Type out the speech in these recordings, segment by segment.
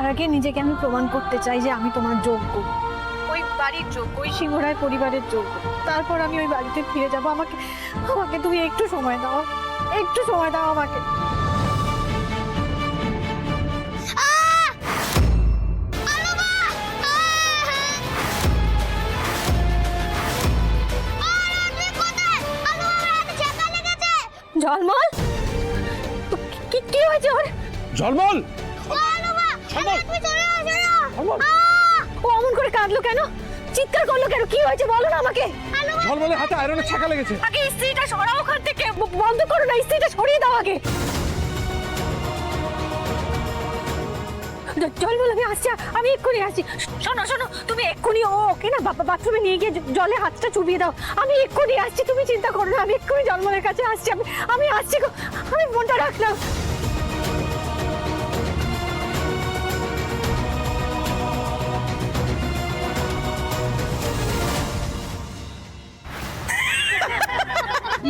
তার আগে নিজেকে আমি প্রমাণ করতে চাই যে আমি তোমার যোগ্য, ওই বাড়ির যোগ্য, ওই সিংহরায় পরিবারের যোগ্য। তারপর আমি ওই বাড়িতে ফিরে যাব। আমাকে আমাকে তুমি একটু সময় দাও, একটু সময় দাও আমাকে। ঝলমল, কি কি হয়েছে ওর? ঝলমল, ও অমন করে কাঁদলো কেন, চিৎকার করলো কেন, কি হয়েছে বলো না আমাকে। ঝলমলের হাতে আয়রনের ছ্যাঁকা লেগেছে। আগে স্ত্রীটা সরাও ওখান থেকে, বন্ধ করো না, স্ত্রীটা সরিয়ে দাও আগে। ঝলমল আমি আসছি, আমি এক্ষুনি আসছি। শোনো শোনো, তুমি এক্ষুনি ওকে না বাথরুমে নিয়ে গিয়ে জলে হাতটা চুবিয়ে দাও। আমি এক্ষুনি আসছি, তুমি চিন্তা করো না, আমি এক্ষুনি ঝলমলের কাছে আসছি। আমি আসছি গো, আমি ফোনটা রাখলাম।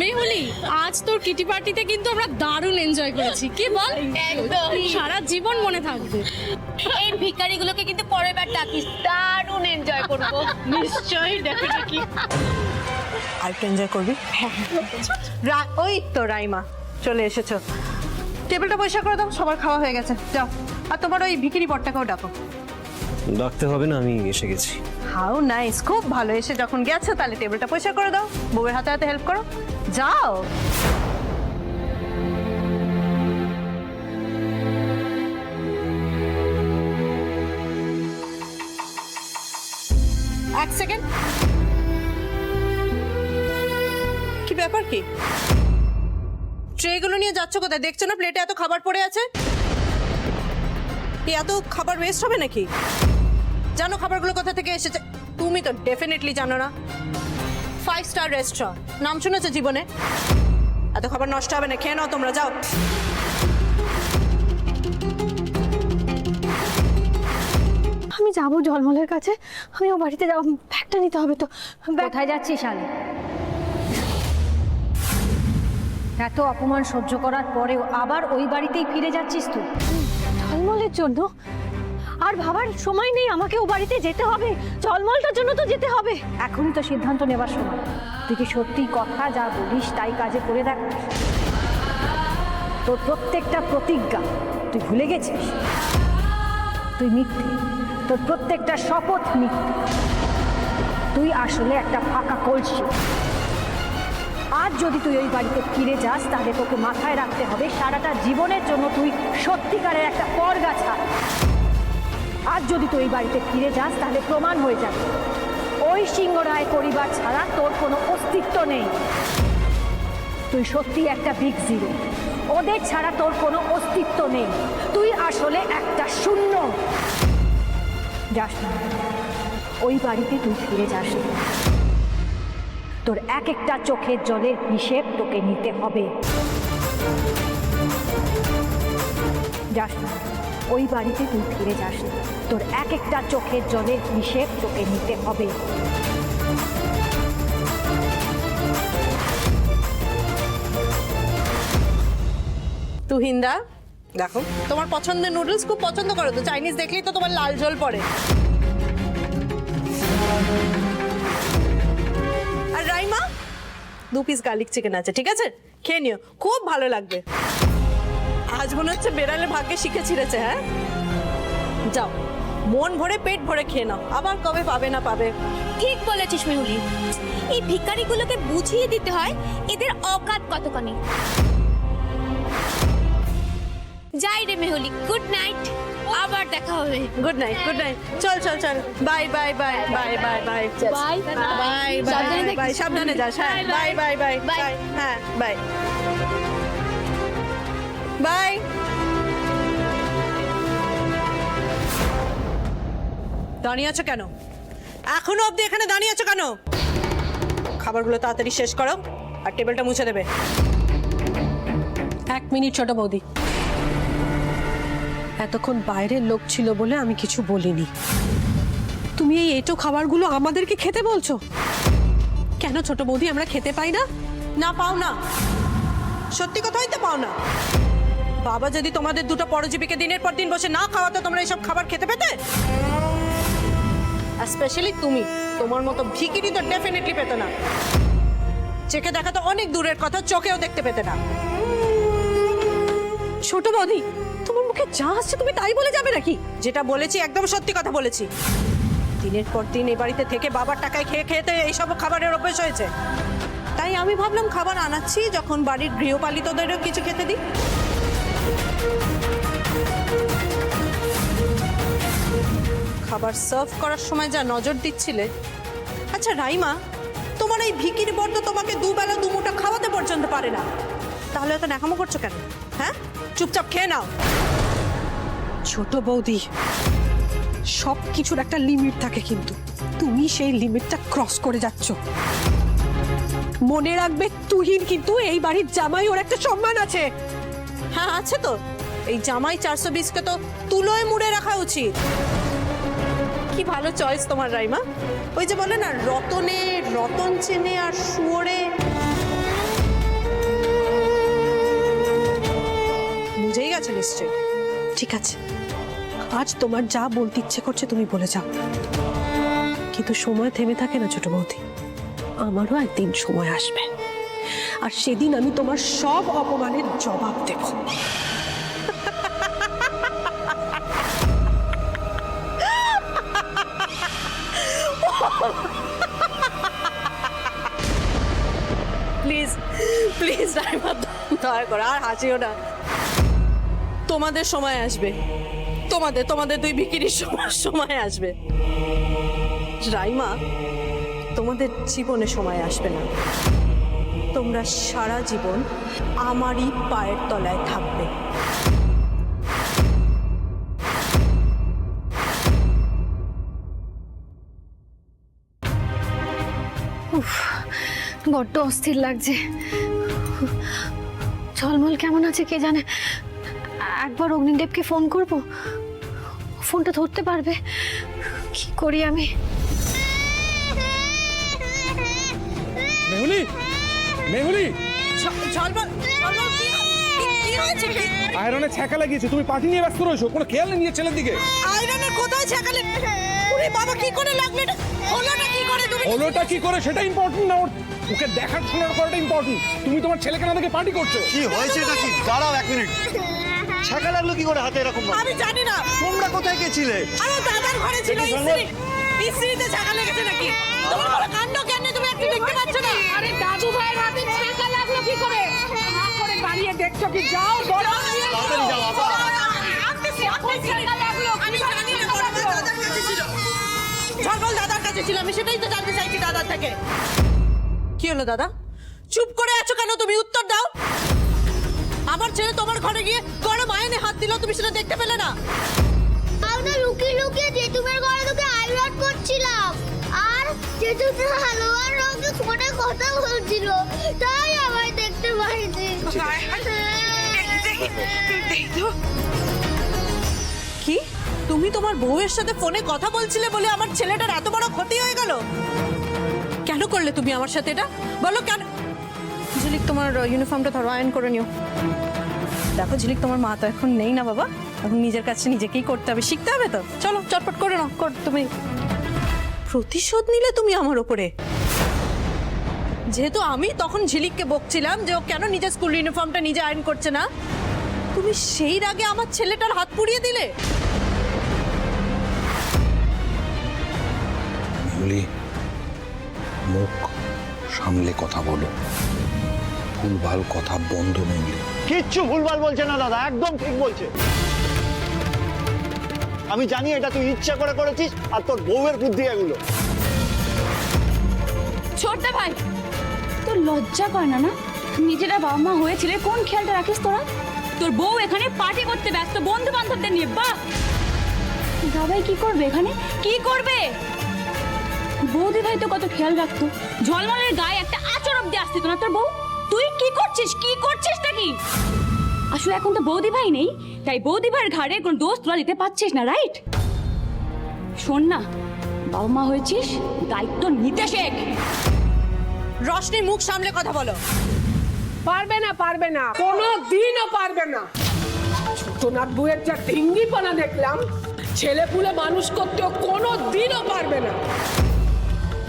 মেহুলি, আজ তোর কিটি পার্টিতে কিন্তু আমরা দারুণ এনজয় করেছি, কি বল? একদম সারা জীবন মনে থাকবে। এই ভিখারিগুলোকে কিন্তু পরের বার ডাকিস, দারুণ এনজয় করবো। নিশ্চয়ই, ডেফিনেটলি। আর এনজয় করবি। ওই তো রাইমা চলে এসেছো, টেবিলটা পরিষ্কার করে দাও, সবার খাওয়া হয়ে গেছে, যাও। আর তোমার ওই ভিখিরি বরটাকেও ডাকো। ডাকতে হবে না, আমি এসে গেছি। হাউ নাইস, খুব ভালো। এসে যখন গেছো তাহলে টেবিলটা পরিষ্কার করে দাও, বউয়ের হাতে হাতে হেল্প করো, যাও। এক সেকেন্ড, কি ব্যাপার? কি ট্রেগুলো নিয়ে যাচ্ছ কোথায়? দেখছো না প্লেটে এত খাবার পড়ে আছে? এত খাবার ওয়েস্ট হবে নাকি? জানো খাবারগুলো কোথা থেকে এসেছে? তুমি তো ডেফিনেটলি জানো না। 5 স্টার রেস্টুরেন্ট, নাম শুনেছো জীবনে? এত খাবার নষ্ট হবে না, খেয়ে নাও তোমরা, যাও। আমি যাবো ঝলমলের কাছে, আমি ও বাড়িতে যাবো, ব্যাগটা নিতে হবে তো। কোথায় যাচ্ছিস শালে? এত অপমান সহ্য করার পরেও আবার ওই বাড়িতেই ফিরে যাচ্ছিস তুই? ঝলমলের জন্য? আর ভাবার সময় নেই, আমাকে ও বাড়িতে যেতে হবে, ঝলমলটার জন্য তো যেতে হবে। এখনই তো সিদ্ধান্ত নেবার সময়। তুই কি সত্যি কথা যা বলিস তাই কাজে করে দেখ? তোর প্রত্যেকটা প্রতিজ্ঞা তুই ভুলে গেছিস। তুই মিথ্যে, তোর প্রত্যেকটা শপথ মিথ্যে। তুই আসলে একটা ফাঁকা কলসি। আজ যদি তুই ওই বাড়িতে ফিরে যাস তাহলে তোকে মাথায় রাখতে হবে সারাটা জীবনের জন্য তুই সত্যিকারের একটা পরগাছা। আজ যদি তুই ওই বাড়িতে ফিরে যাস তাহলে প্রমাণ হয়ে যাবে ওই সিংহরায় পরিবার ছাড়া তোর কোনো অস্তিত্ব নেই। তুই সত্যি একটা বিগ জিরো, ওদের ছাড়া তোর কোনো অস্তিত্ব নেই। তুই আসলে একটা শূন্য। যাস না, ওই বাড়িতে তুই ফিরে যাস না। তোর এক একটা চোখের জলের হিসেব তোকে নিতে হবে। যাস না, ওই বাড়িতে তুই ফিরে যাস না। তোর এক একটা চোখের জলের হিসেব তোকে নিতে হবে। তুহিন্দা, দেখো তোমার পছন্দের নুডলস খুব পছন্দ করো তো, চাইনিজ দেখলেই তো তোমার লাল জল পড়ে। আর রাইমা, 2 পিস গার্লিক চিকেন আছে, ঠিক আছে? খেয়ে নিও, খুব ভালো লাগবে। আজ মনে হচ্ছে বেড়ালে ভাগ্যে শিখে ছিঁড়েছে। হ্যাঁ, যাও, মন ভরে পেট ভরে খেয়ে নাও, আবার কবে পাবে না পাবে। ঠিক বলেছিস মেহুলি, এই ভিখারিগুলোকে বুঝিয়ে দিতে হয় এদের অকাত কতখানি। যাই রে মেহুলি, গুড নাইট, আবার দেখা হবে। গুড নাইট, গুড নাইট, চল চল চল, bye bye bye bye bye bye bye bye bye bye, সাবধানে যাস। হ্যাঁ, বাই বাই বাই বাই, হ্যাঁ বাই বাই। দাঁড়িয়ে আছো কেন? এখনো অবধি এখানে দাঁড়িয়ে আছো কেন? খাবারগুলো তাড়াতাড়ি শেষ করো আর টেবিলটা মুছে দেবে। 1 মিনিট ছোট বৌদি, এতক্ষণ বাইরের লোক ছিল বলে আমি কিছু বলিনি। তুমি এই এঁটো খাবারগুলো আমাদেরকে খেতে বলছো কেন ছোট বৌদি? আমরা খেতে পাই না? না, পাও না, সত্যি কথাই তো পাও না। বাবা যদি তোমাদের দুটো পরজীবীকে দিনের পর দিন বসে না খাওয়াতো, তোমরা এইসব খাবার খেতে পেতে? স্পেশালি তুমি, তোমার মতো ভিকিরি তো ডেফিনেটলি পেতে না। চেখে দেখা তো অনেক দূরের কথা, চোখেও দেখতে পেতে না। ছোট বৌদি, তোমার মুখে যা আসছে তুমি তাই বলে যাবে নাকি? যেটা বলেছি একদম সত্যি কথা বলেছি। দিনের পর দিন এই বাড়িতে থেকে বাবার টাকায় খেয়ে খেয়ে তো এইসব খাবারের অভ্যেস হয়েছে। তাই আমি ভাবলাম খাবার আনাচ্ছি, যখন বাড়ির গৃহপালিতদেরও কিছু খেতে দিই। খাবার সার্ভ করার সময় যা নজর দিচ্ছিলে। আচ্ছা রাইমা, তোমার এই ভিকির বর তো তোমাকে দুবেলা দুমুঠো খাওয়াতে পর্যন্ত পারে না, তাহলে এত ন্যাকামো করছো কেন? হ্যাঁ, চুপচাপ খেয়ে নাও। ছোট বৌদি, সব কিছুর একটা লিমিট থাকে, কিন্তু তুমি সেই লিমিটটা ক্রস করে যাচ্ছ। মনে রাখবে তুহিন কিন্তু এই বাড়ির জামাই, ওর একটা সম্মান আছে। হ্যাঁ আছে তো, এই জামাই 420কে তো তুলোয় মুড়ে রাখা উচিত। কি ভালো চয়েস তোমার রাইমা। ওই যে বলে না, রতনে রতন চেনে আর শুয়োরে বুঝেই গেছে নিশ্চয়। ঠিক আছে, আজ তোমার যা বলতে ইচ্ছে করছে তুমি বলে যাও, কিন্তু সময় থেমে থাকে না ছোট বৌদি। আমারও একদিন সময় আসবে, আর সেদিন আমি তোমার সব অপমানের জবাব দেব। প্লিজ প্লিজ রাইমা, দয়া করে আর হাসিও না। তোমাদের সময় আসবে, তোমাদের দুই বিক্রির সময় আসবে। রাইমা, তোমাদের জীবনে সময় আসবে না। তোমরা সারা জীবন আমারই পায়ের তলায় থাকবে। বড্ড অস্থির লাগছে। ঝলমল কেমন আছে কে জানে। একবার অগ্নিদেবকে ফোন করব, ফোনটা ধরতে পারবে? কি করি আমি? মেহুলি, মেহুলি, ঝলমল কি হয়েছে? আয়রনে ছ্যাঁকা লাগিয়েছে, তুমি পাটি নিয়ে ব্যস্ত রয়েছো, কোনো খেয়াল নেই নিজের ছেলের দিকে। আয়রনের কোথায় ছাকালে? ওরে বাবা, কি করে লাগলো এটা? হলোটা কি করে? তুমি হলোটা কি করে সেটা ইম্পর্টেন্ট না, ওকে দেখার শোনার করাটা ইম্পর্টেন্ট। তুমি তোমার ছেলেকে না দেখে পার্টি করছো। কি হয়েছে নাকি? দাঁড়াও এক মিনিট। ছাকা লাগলো কি করে হাতে এরকম? আমি জানি না। তোমরা কোথায় গেছিলে? আরে দাদার ঘরে ছিল ইস্ত্রিতে ছাকা লেগেছে নাকি? তোমার বড় কাণ্ড কেন, তুমি একটু দেখতে পাচ্ছ না? আরে দাদু ভাইয়ের হাতে ছাকা লাগলো কি করে? হা করে দাঁড়িয়ে দেখছো কি? যাও বলো। তাড়াতাড়ি যাও আপা। ছাকা লাগলো, আমি জানি না, বড় মা দাদার কাছে ছিল। ঝলমল দাদার কাছে ছিল, আমি সেটাই তো জানতে চাইছি দাদার থেকে। কি হলো দাদা? চুপ করে আছো কেন? তুমি উত্তর দাও। আমার ছেলে তোমার ঘরে গিয়ে গরম আয়নে হাত দিল, তুমি সেটা দেখতে পেলে না? আমরা লুকিয়ে লুকিয়ে জেঠুমের ঘরে ঢুকে আইরন করছিলাম, আর জেঠু হালুয়ার রঙে ফোনে কথা বলছিল, তাই আমায় দেখতে পাইনি। কি? তুমি তোমার বউয়ের সাথে ফোনে কথা বলছিলে বলে আমার ছেলেটার এত বড় ক্ষতি হয়ে গেল? কেন করলে তুমি আমার সাথে এটা? বলো কেন? ঝিলিক, তোমার ইউনিফর্মটা ধরো, আয়রন করে নিও। দেখো ঝিলিক, তোমার মা তো এখন নেই না বাবা, এখন নিজের কাছে নিজেকেই করতে হবে, শিখতে হবে তো। চলো চটপট করে নাও, তুমি প্রতিশোধ নিলে তুমি আমার ওপরে। যেহেতু আমি তখন ঝিলিককে বকছিলাম যে ও কেন নিজের স্কুল ইউনিফর্মটা নিজে আয়রন করছে না, তুমি সেই রাগে আমার ছেলেটার হাত পুড়িয়ে দিলে। মেহুলি, মুখ সামলে কথা বলো, ভুলভাল কথা বন্ধ। মেহুলি, কিচ্ছু ভুলভাল বলছে না দাদা, একদম ঠিক বলছে। আমি জানি এটা তুই ইচ্ছা করে করেছিস, আর তোর বউয়ের বুদ্ধি এগুলো। ছোট্ট ভাই, তোর লজ্জা করে না? নিজেরা বাবা মা হয়েছিলে, কোন খেয়ালটা রাখিস তোরা? তোর বউ এখানে পার্টি করতে ব্যস্ত বন্ধু বান্ধবদের নিয়ে। বাহ, দাদাই কি করবে এখানে? কি করবে? বৌদি ভাই তো কত খেয়াল রাখতো, ঝলমলের গায়ে একটা আচর অব্দি আসতো না তোর বউ। তুই কি করছিস? কি করছিস নাকি? আসলে এখন তো বৌদি ভাই নেই, তাই বৌদি ভাইয়ের ঘাড়ে কোন দোষ তোরা দিতে পারছিস না, রাইট? শোন না, বাবা মা হয়েছিস, দায়িত্ব নিতে শেখ। রশনি, মুখ সামলে কথা বলো। পারবে না, পারবে না, কোনো দিনও পারবে না। ছোটনাথ বউয়ের যা ঢিঙ্গিপনা দেখলাম, ছেলে পুলে মানুষ করতেও কোনো দিনও পারবে না।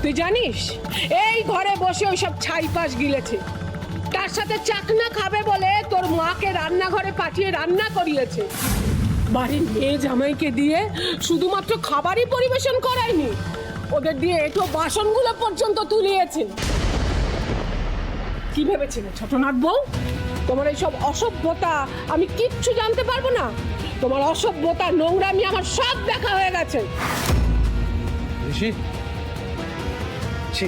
তুই জানিস এই ঘরে বসে ওইসব ছাইপাশ গিলেছে, তার সাথে চাকনা খাবে বলে তোর মাকে রান্নাঘরে পাঠিয়ে রান্না করিয়েছে। বাড়ির মেয়ে জামাইকে দিয়ে শুধুমাত্র খাবারই পরিবেশন করায়নি, ওদের দিয়ে এটো বাসনগুলো পর্যন্ত তুলিয়েছে। কি ভেবেছিলে ছোটনাথ বউ, তোমার এইসব অসভ্যতা আমি কিচ্ছু জানতে পারবো না? তোমার অসভ্যতা নোংরামি আমার সব দেখা হয়ে গেছে। ঋষি, ছি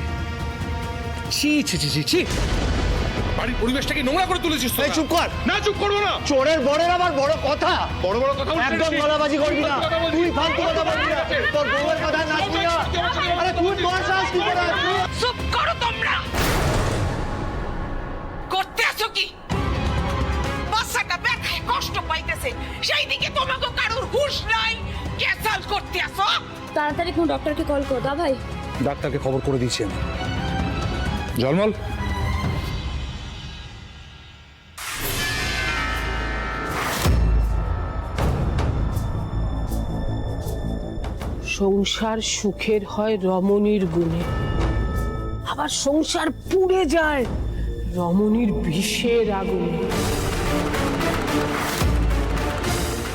ছি ছি ছি ছি ছি, বাড়ির পরিবেশটাকে নোংরা করে তুলেছিস তোরা। চুপ কর। না, চুপ করবো না। চোরের বরের আবার বড় কথা, বড় বড় কথা বলছিস একদম ঋষি। গলাবাজি করবি না। তুই ফালতু কথা বলবি না, তোর বউয়ের কথা নাচবি না। আরে তুই বয়স আস কি করে? চুপ করো তোমরা। করতে আছো কি? বাচ্চাটা ব্যথায় কষ্ট পাইতেছে, সেই দিকে তোমাকে কারোর হুঁশ নাই। ক্যাসাল করতে আসো। তাড়াতাড়ি কোন ডক্টরকে কল করো দা ভাই। ডাক্তারকে খবর করে দিয়েছি আমি। জলমল, সংসার সুখের হয় রমণীর গুণে, আবার সংসার পুড়ে যায় রমণীর বিষের আগুনে।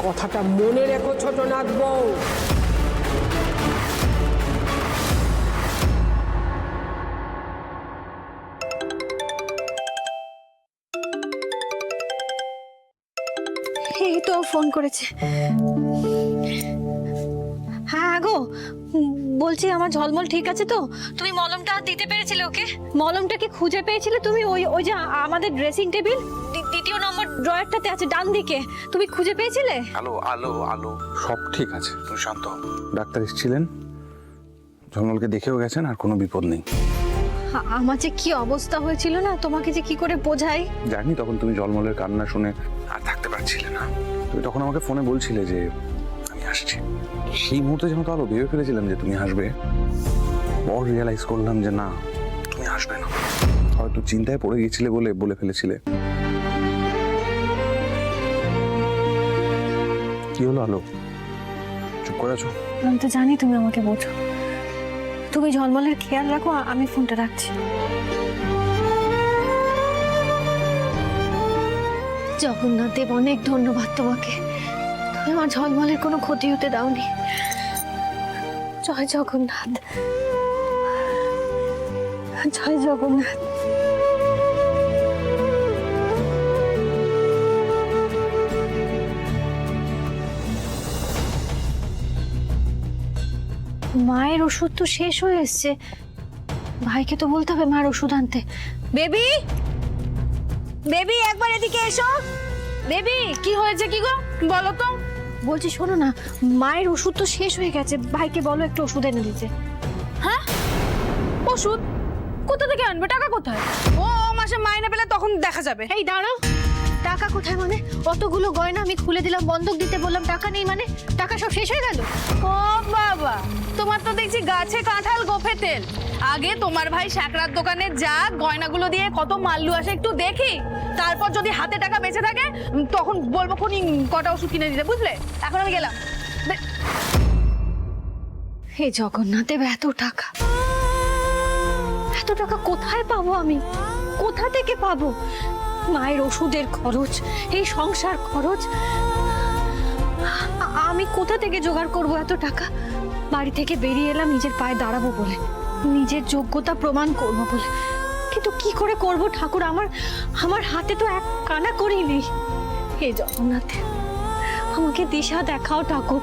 কথাটা মনে রেখো ছোটনাথ বউ। এই তো ফোন করেছে। হ্যাঁ গো, বলছি আমার ঝলমল ঠিক আছে তো? তুমি মলমটা দিতে পেরেছিলে ওকে? মলমটা কি খুঁজে পেয়েছিলে তুমি? ওই ওই যে আমাদের ড্রেসিং টেবিল দ্বিতীয় নম্বর ড্রয়ারটাতে আছে ডান দিকে, তুমি খুঁজে পেয়েছিলে? আলো আলো আলো, সব ঠিক আছে, তুমি শান্ত হও। ডাক্তার এসেছিলেন, জলমলকে দেখেও গেছেন, আর কোনো বিপদ নেই। আমার যে কি অবস্থা হয়েছিল না, তোমাকে যে কি করে বোঝাই। জানি তখন তুমি জলমলের কান্না শুনে আর থাকতে পারছিলে না, তুমি তখন আমাকে ফোনে বলছিলে যে আমি আসছি। সেই মুহূর্তে যেন তো আলো ভেবে ফেলেছিলাম যে তুমি আসবে, পর রিয়েলাইজ করলাম যে না, তুমি আসবে না। হয়তো চিন্তায় পড়ে গিয়েছিলে বলে বলে ফেলেছিলে। কি হলো আলো, চুপ করে আছো? আমি তো জানি তুমি আমাকে বোঝো। তুমি ঝলমলের খেয়াল রাখো, আমি ফোনটা রাখছি। জগন্নাথ দেব, অনেক ধন্যবাদ তোমাকে। তুমি আমার ঝলমলের কোনো ক্ষতি হতে দাওনি। জয় জগন্নাথ, জয় জগন্নাথ। মায়ের ওষুধ তো শেষ হয়ে এসছে, ভাইকে তো বলতে হবে মায়ের ওষুধ আনতে। বেবি, বেবি একবার এদিকে এসো। বেবি, কি হয়েছে কি গো, বলো তো। বলছি শোনো না, মায়ের ওষুধ তো শেষ হয়ে গেছে, ভাইকে বলো একটু ওষুধ এনে দিতে। হ্যাঁ, ওষুধ কোথা থেকে আনবে? টাকা কোথায়? ও মাসে মাইনে পেলে তখন দেখা যাবে। এই দাঁড়াও, টাকা কোথায় মানে? অতগুলো গয়না আমি খুলে দিলাম, বন্ধক দিতে বললাম, টাকা নেই মানে? টাকা সব শেষ হয়ে গেল? ও বাবা, তোমার তো দেখছি গাছে কাঁঠাল গোফে তেল। আগে তোমার ভাই শাকরার দোকানে যা, গয়নাগুলো দিয়ে কত মাল্লু আসে একটু দেখি, তারপর যদি হাতে টাকা বেঁচে থাকে তখন বলবো কোনি কটা ওষুধ কিনে দিতে, বুঝলে? এখন আমি গেলাম। হে জগন্নাথ দেব, এত টাকা, এত টাকা কোথায় পাবো আমি? কোথা থেকে পাবো? মায়ের ওষুধের খরচ, এই সংসার খরচ, আমি কোথা থেকে জোগাড় করবো এত টাকা? বাড়ি থেকে বেরিয়ে এলাম নিজের পায়ে দাঁড়াবো বলে, নিজের যোগ্যতা প্রমাণ করবো বলে, কিন্তু কি করে করব ঠাকুর? আমার হাতে তো এক কানা করেই নেই। হে জগন্নাথ, আমাকে দিশা দেখাও ঠাকুর।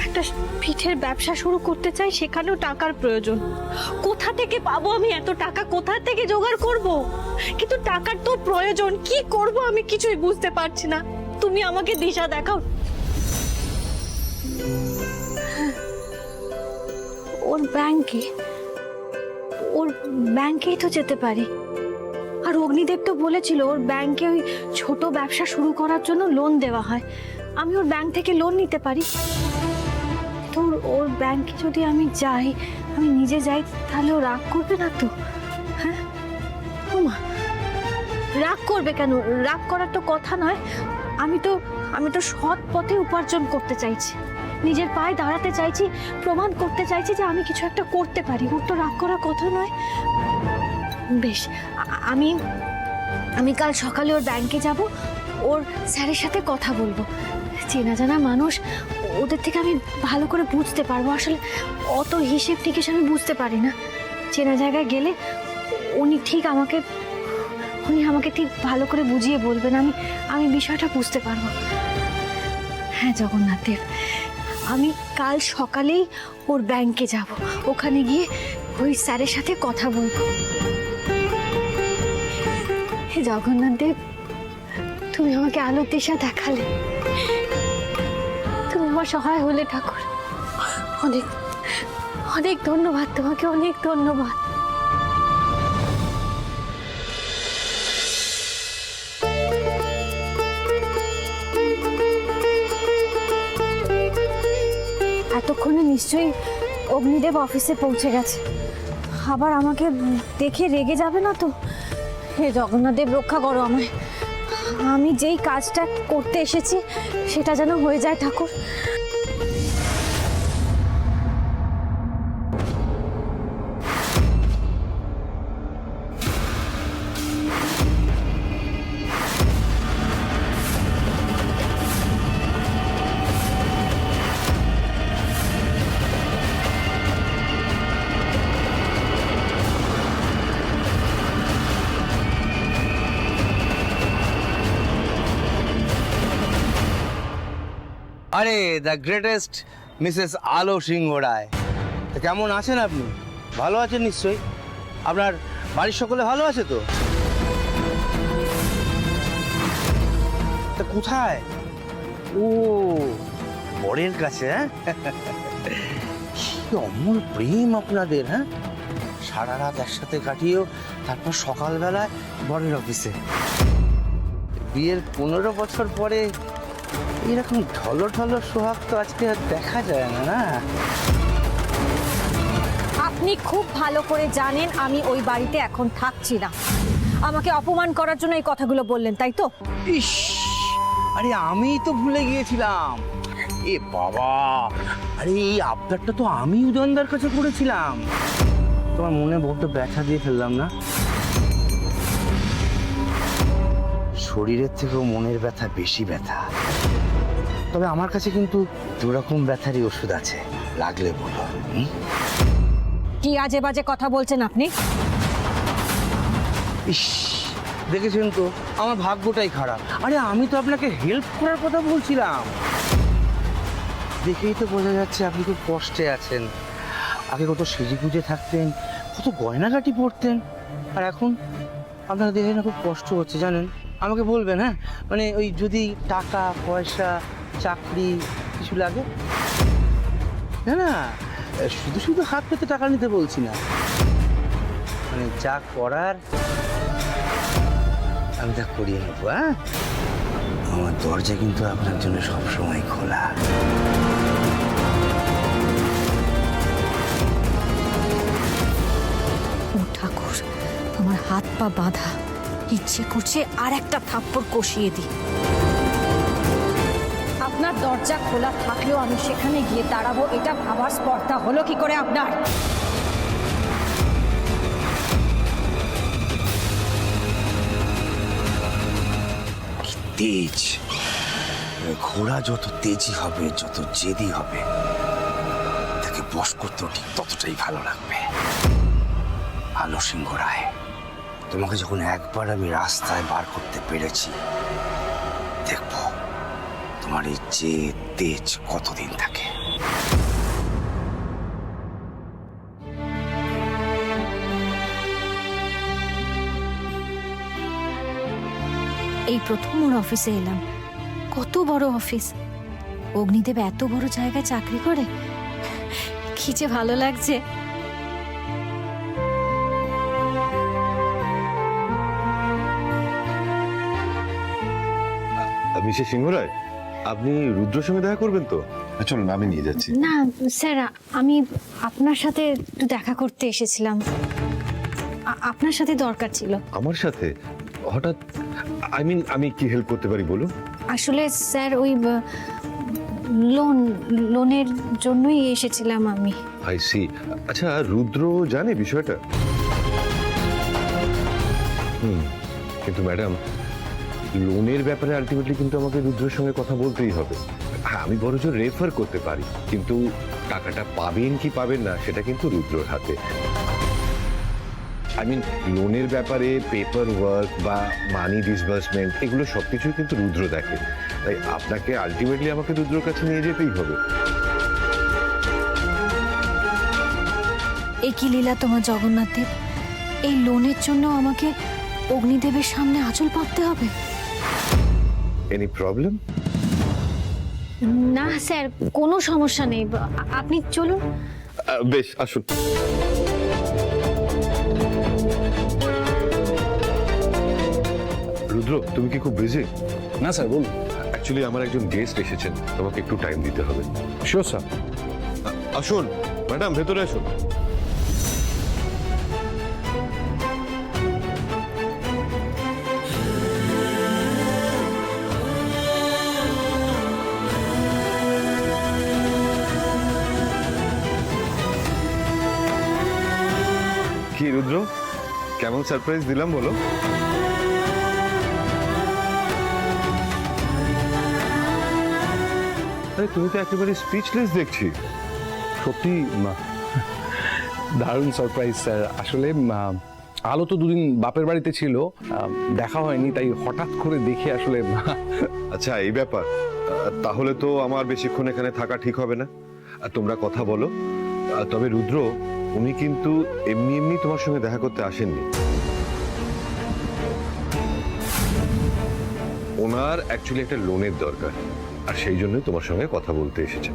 একটা পিঠের ব্যবসা শুরু করতে চাই, সেখানেও টাকার প্রয়োজন। কোথা থেকে পাবো আমি এত টাকা? কোথা থেকে জোগাড় করব? কিন্তু টাকার তো প্রয়োজন, কি করব আমি কিছুই বুঝতে পারছি না। তুমি আমাকে দিশা দেখাও। ওর ব্যাংকেই তো যেতে পারি। আর অগ্নিদেব তো বলেছিল ওর ব্যাংকে ওই ছোট ব্যবসা শুরু করার জন্য লোন দেওয়া হয়, আমি ওর ব্যাংক থেকে লোন নিতে পারি। তো ওর ব্যাংকে যদি আমি যাই, আমি নিজে যাই, তাহলে ও রাগ করবে না তো? হ্যাঁ ওমা, রাগ করবে কেন? রাগ করার তো কথা নয়। আমি তো আমি তো সৎ পথে উপার্জন করতে চাইছি, নিজের পায়ে দাঁড়াতে চাইছি, প্রমাণ করতে চাইছি যে আমি কিছু একটা করতে পারি। ওর তো রাগ করার কথা নয়। বেশ, আমি আমি কাল সকালে ওর ব্যাংকে যাব, ওর স্যারের সাথে কথা বলবো। চেনা জানা মানুষ, ওদের থেকে আমি ভালো করে বুঝতে পারবো। আসলে অত হিসেব টিকেশ আমি বুঝতে পারি না। চেনা জায়গায় গেলে উনি আমাকে ঠিক ভালো করে বুঝিয়ে বলবেন, আমি বিষয়টা বুঝতে পারবো। হ্যাঁ জগন্নাথ দেব, আমি কাল সকালেই ওর ব্যাংকে যাব, ওখানে গিয়ে ওই স্যারের সাথে কথা বলবো। হে জগন্নাথ দেব, তুমি আমাকে আলোর দিশা দেখালে, তুমি আমার সহায় হলে ঠাকুর। অনেক অনেক ধন্যবাদ তোমাকে, অনেক ধন্যবাদ। এতক্ষণে নিশ্চয়ই অগ্নিদেব অফিসে পৌঁছে গেছে। আবার আমাকে দেখে রেগে যাবে না তো? হে জগন্নাথদেব, রক্ষা করো আমায়। আমি যেই কাজটা করতে এসেছি সেটা যেন হয়ে যায় ঠাকুর। আরে দ্য গ্রেটেস্ট মিসেস আলো সিংহ রায়, তা কেমন আছেন আপনি? ভালো আছেন নিশ্চয়ই? আপনার বাড়ির সকলে ভালো আছে তো? তা কোথায়? ও বরের কাছে। হ্যাঁ, কি অমল প্রেম আপনাদের। হ্যাঁ, সারা রাত একসাথে কাটিয়েও তারপর সকালবেলায় বরের অফিসে। বিয়ের 15 বছর পরে এরকম ঢলো ঢলো সোহাগ তো আজকে আর দেখা যায় না। না, আপনি খুব ভালো করে জানেন আমি ওই বাড়িতে এখন থাকছি না। আমাকে অপমান করার জন্য এই কথাগুলো বললেন, তাই তো? ইস, আরে আমি তো ভুলে গিয়েছিলাম। এ বাবা, আরে এই আবদারটা তো আমি উদয়নদার কাছে করেছিলাম। তোমার মনে বড্ড ব্যথা দিয়ে ফেললাম না? শরীরের থেকেও মনের ব্যথা বেশি ব্যথা। তবে আমার কাছে কিন্তু দুরকম ব্যথারই ওষুধ আছে, লাগলে বলো। কি আজে বাজে কথা বলছেন আপনি? ইস, দেখেছেন তো আমার ভাগ্যটাই খারাপ। আরে আমি তো আপনাকে হেল্প করার কথা বলছিলাম। দেখেই তো বোঝা যাচ্ছে আপনি খুব কষ্টে আছেন। আগে কত সেজে গুজে থাকতেন, কত গয়নাগাটি পরতেন, আর এখন আপনার দেখে না খুব কষ্ট হচ্ছে জানেন। আমাকে বলবেন, হ্যাঁ, মানে ওই যদি টাকা পয়সা চাকরি কিছু লাগে। না না, শুধু শুধু হাত পেতে টাকা নিতে বলছি না, মানে যা করার আমি তা করিয়ে নেবো। হ্যাঁ, আমার দরজা কিন্তু আপনার জন্য সবসময় খোলা। ও ঠাকুর, আমার হাত পা বাঁধা, ইচ্ছে করছে আর একটা থাপ্পড় কষিয়ে দিই। আপনার দরজা খোলা থাকলেও আমি সেখানে গিয়ে দাঁড়াবো, এটা ভাবার স্পর্ধা হলো কি করে আপনার? তেজ, ঘোড়া যত তেজি হবে, যত জেদি হবে, তাকে বশ করতেও ঠিক ততটাই ভালো লাগবে। আলো সিংহ রায়, তোমাকে যখন একবার আমি রাস্তায় বার করতে পেরেছি, দেখবো তোমার এই জেদ তেজ কতদিন থাকে। এই প্রথম ওর অফিসে এলাম। কত বড় অফিস, অগ্নিদেব এত বড় জায়গায় চাকরি করে, কি যে ভালো লাগছে। মিসেস সিংহ রায়, আপনি রুদ্রের সঙ্গে দেখা করবেন তো? চলুন, আমি নিয়ে যাচ্ছি। না স্যার, আমি আপনার সাথে একটু দেখা করতে এসেছিলাম। আপনার সাথে দরকার ছিল। আমার সাথে হঠাৎ? আমি কি হেল্প করতে পারি বলুন? আসলে স্যার ওই লোনের জন্যই এসেছিলাম আমি। I see. আচ্ছা, রুদ্র জানে বিষয়টা? কিন্তু ম্যাডাম, লোনের ব্যাপারে আলটিমেটলি কিন্তু আমাকে রুদ্রের সঙ্গে কথা বলতেই হবে। হ্যাঁ, আমি বড়জোর রেফার করতে পারি, কিন্তু টাকাটা পাবেন কি পাবেন না সেটা কিন্তু রুদ্রর হাতে। আই মিন, লোনের ব্যাপারে পেপার ওয়ার্ক বা মানি ডিসবার্সমেন্ট এগুলো সবকিছুই কিন্তু রুদ্র দেখে। তাই আপনাকে আলটিমেটলি আমাকে রুদ্রর কাছে নিয়ে যেতেই হবে। এ কি লীলা তোমার জগন্নাথদেব? এই লোনের জন্য আমাকে অগ্নিদেবের সামনে আঁচল পাততে হবে? Any problem? না স্যার, কোনো সমস্যা নেই, আপনি চলুন। বেশ, আসুন। রুদ্র, তুমি কি খুব বিজি? না স্যার, বলুন। অ্যাকচুয়ালি আমার একজন গেস্ট এসেছেন, তোমাকে একটু টাইম দিতে হবে। Sure sir. আসুন ম্যাডাম, ভেতরে আসুন। কি রুদ্র, কেমন সারপ্রাইজ দিলাম বলো? আরে তুমি তো একেবারে স্পিচলেস দেখছি। সত্যি দারুণ সারপ্রাইজ স্যার। আসলে আলো তো দুদিন বাপের বাড়িতে ছিল, দেখা হয়নি, তাই হঠাৎ করে দেখে আসলে। আচ্ছা, এই ব্যাপার। তাহলে তো আমার বেশিক্ষণ এখানে থাকা ঠিক হবে না। তোমরা কথা বলো। তবে রুদ্র, উনি কিন্তু এমনি এমনি তোমার সঙ্গে দেখা করতে আসেননি। ওনার অ্যাকচুয়ালি একটা লোনের দরকার, আর সেই জন্যই তোমার সঙ্গে কথা বলতে এসেছেন।